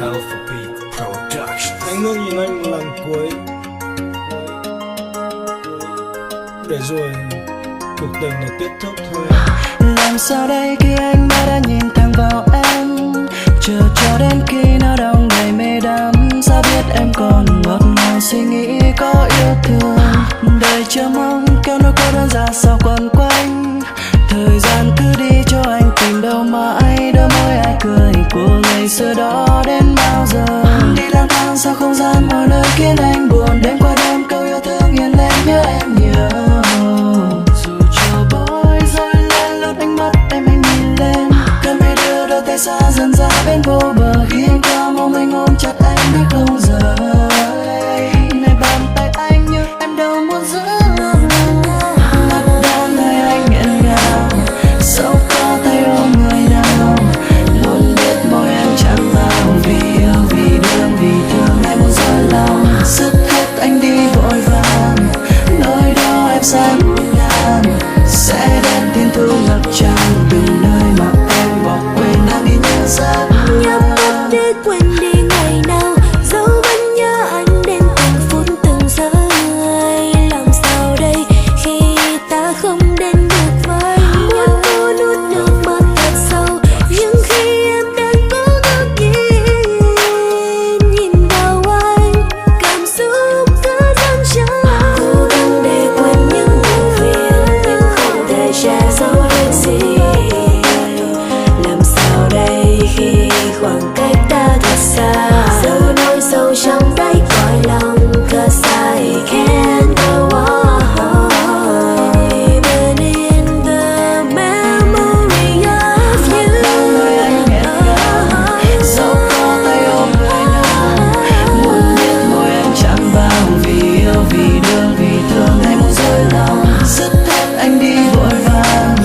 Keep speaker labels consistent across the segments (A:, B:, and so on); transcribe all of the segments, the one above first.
A: Alpha Beat Production.
B: Anh ngước nhìn anh một lần cuối, để rồi cuộc tình này kết thúc thôi.
C: Làm sao đây khi anh mãi đã nhìn thẳng vào em, chờ cho đến khi nó đong đầy mê đắm. Sao biết em còn ngọt ngào suy nghĩ có yêu thương. Đời chờ mong kéo nỗi cô đơn ra sao quẩn quanh. Thời gian cứ đi cho anh tìm đâu mãi đôi môi ai cười của ngày xưa đó đến bao giờ. Đi lang thang sau không gian mọi nơi khiến anh buồn. Đêm qua đêm câu yêu thương hiện lên nhớ em nhiều. Dù cho bối rối lên lướt ánh mắt em anh nhìn lên. Cơn mê đưa đôi tay xa dần ra bên vô bờ. Khi anh qua mong anh ôm chặt anh biết không rời. Này bàn tay anh như em đâu muốn giữ. Mắt đón nơi anh nghẹn ngào. Dẫu có tay ôm người nào. Muốn biết môi em chạm vào. Vì yêu, vì thương, vì thương em muốn rơi lòng. Sức hết anh đi vội vàng. Nơi đó em xa ngút ngàn. Sẽ đến thiên thu ngập tràn. Từng nơi mà em bỏ quên đang đi như giấc.
D: Nhắm mắt để quên đi ngày nào. Dẫu vẫn nhớ anh đến từng phút từng giây. Làm sao đây khi ta không đến được với nhau. Muốn nuốt nước mắt thật sâu. Nhưng khi em đang cố ngước nhìn vào anh, cảm xúc cứ dâng trào. Cố gắng để quên những buồn phiền, nhưng không thể che giấu được gì. Làm sao đây khi khoảng cách ta thật xa. Dẫu nỗi sâu trong đáy cõi lòng, 'cause I can't go on even in the memory of you.
C: Nơi anh nghẹn ngào. Dẫu có tay ôm người nào. Muốn biết môi em chạm vào. Vì yêu, vì thương, vì thương em muốn rơi lòng. Dứt hết anh đi vội vàng.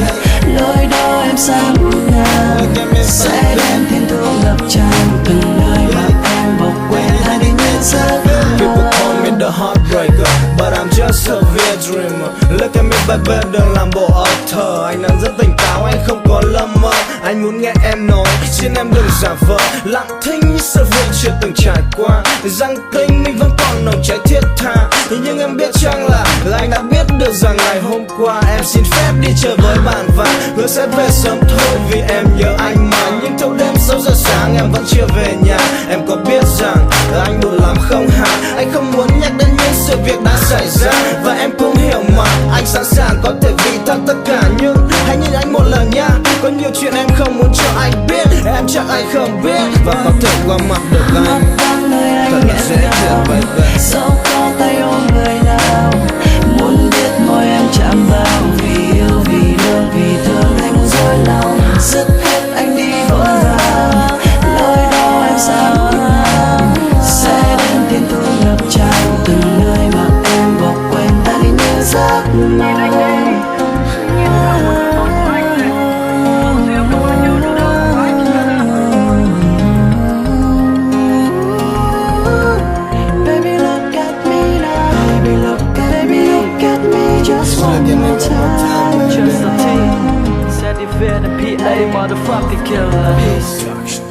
C: Nơi đó em xa ngút ngàn. Sẽ đến thiên thu ngập tràn. Từng nơi mà em bỏ quên đang đi như giấc.
B: People call me the heartbreaker, but I'm just a weird dreamer. Look at me baby, đừng làm bộ ấp thờ. Anh đang rất tỉnh táo, anh không có lâm mơ. Anh muốn nghe em nói, xin em đừng giả vờ. Lặng thinh như sự việc chưa từng trải qua. Rằng tình mình vẫn còn nồng cháy thiết tha. Nhưng em biết chăng là anh đã biết được rằng ngày hôm qua em xin phép đi chơi với bạn và hứa sẽ về sớm thôi vì em nhớ anh mà. Nhưng thâu đêm 6 giờ sáng em vẫn chưa về nhà. Em có biết rằng anh buồn lắm không hả? Anh không muốn nhắc đến những sự việc đã xảy ra. Và em cũng hiểu mà anh sẵn sàng có thể vì thật tất cả. Nhưng hãy nhìn anh một lần nha. Có nhiều chuyện em không muốn cho anh biết. Em chắc anh không biết và có thể qua mặt được anh. Thật là dễ thương baby.
C: Dẫu có tay ôm người nào. Muốn biết môi em chạm vào. Vì yêu, vì thương, vì thương anh muốn rơi lòng. Dứt hết anh đi vội vàng. Nơi đó em xa ngút ngàn. Sẽ đến thiên thu ngập tràn. Từng nơi mà em bỏ quên ta đi như giấc mơ. Baby look at me now. Baby look at me just one more time.
E: Just a team, certified PA motherfucking killer.
A: Production.